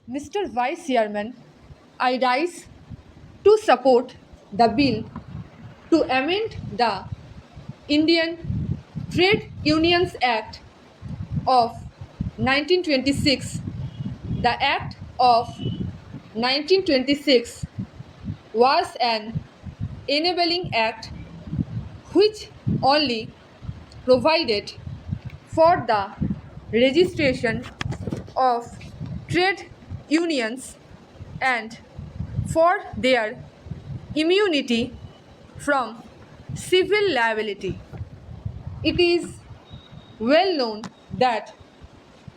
Mr. Vice Chairman, I rise to support the bill to amend the Indian Trade Unions Act of 1926. The Act of 1926 was an enabling act which only provided for the registration of trade unions and for their immunity from civil liability. It is well known that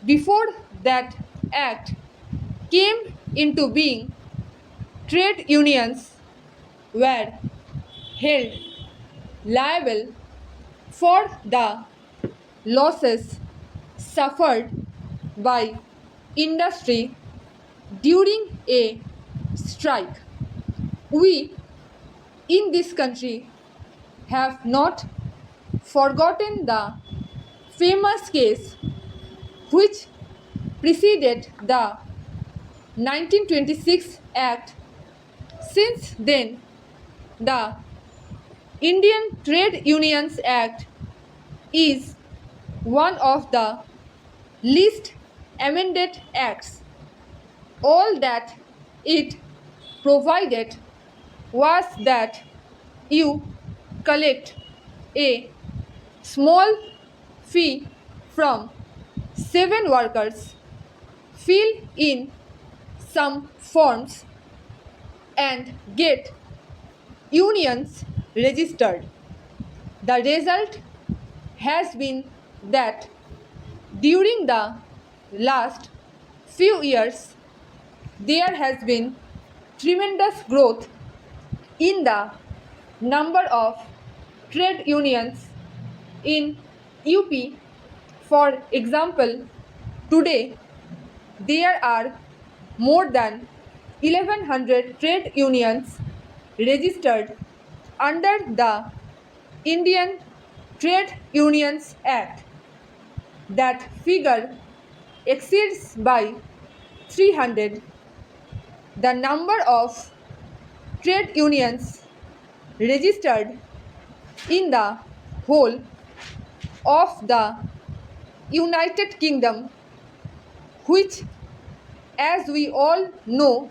before that act came into being, trade unions were held liable for the losses suffered by industry during a strike. We in this country have not forgotten the famous case which preceded the 1926 Act. Since then, the Indian Trade Unions Act is one of the least amended acts. All that it provided was that you collect a small fee from 7 workers, fill in some forms, and get unions registered. The result has been that during the last few years, there has been tremendous growth in the number of trade unions in UP. For example, today there are more than 1100 trade unions registered under the Indian Trade Unions Act. That figure exceeds by 300 the number of trade unions registered in the whole of the United Kingdom, which, as we all know,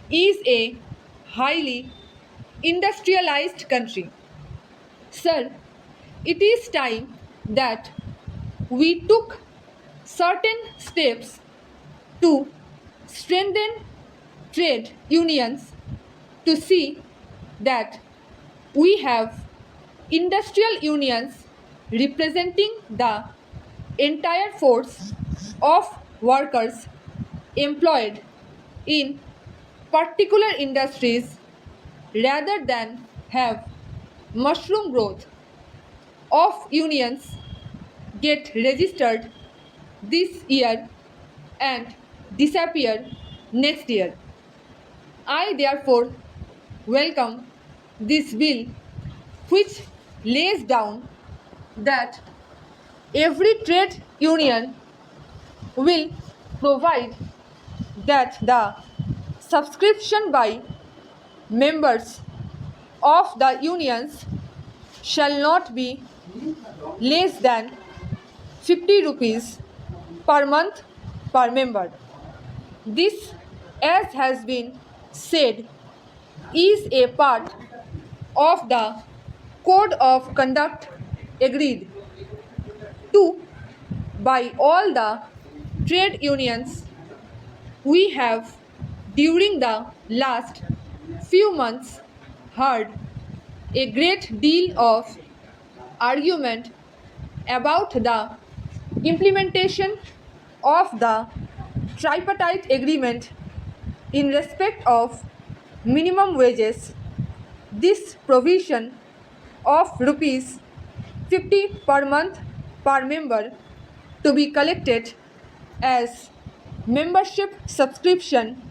is a highly industrialized country. Sir, it is time that we took certain steps to strengthen trade unions to see that we have industrial unions representing the entire force of workers employed in particular industries rather than have mushroom growth of unions get registered this year and disappear next year. I therefore welcome this bill which lays down that every trade union will provide that the subscription by members of the unions shall not be less than 50 rupees per month per member. This, as has been said, is a part of the code of conduct agreed to by all the trade unions. We have during the last few months heard a great deal of argument about the implementation of the tripartite agreement in respect of minimum wages. This provision of rupees 50 per month per member to be collected as membership subscription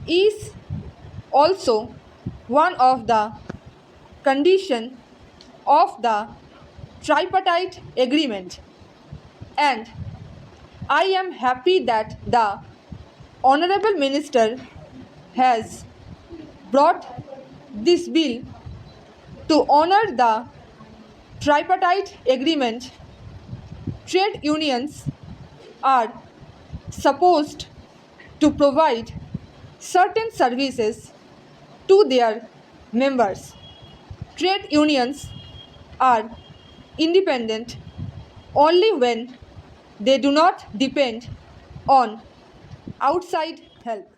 is also one of the condition of the tripartite agreement, and I am happy that the Honorable Minister has brought this bill to honor the tripartite agreement. Trade unions are supposed to provide certain services to their members. Trade unions are independent only when they do not depend on outside help.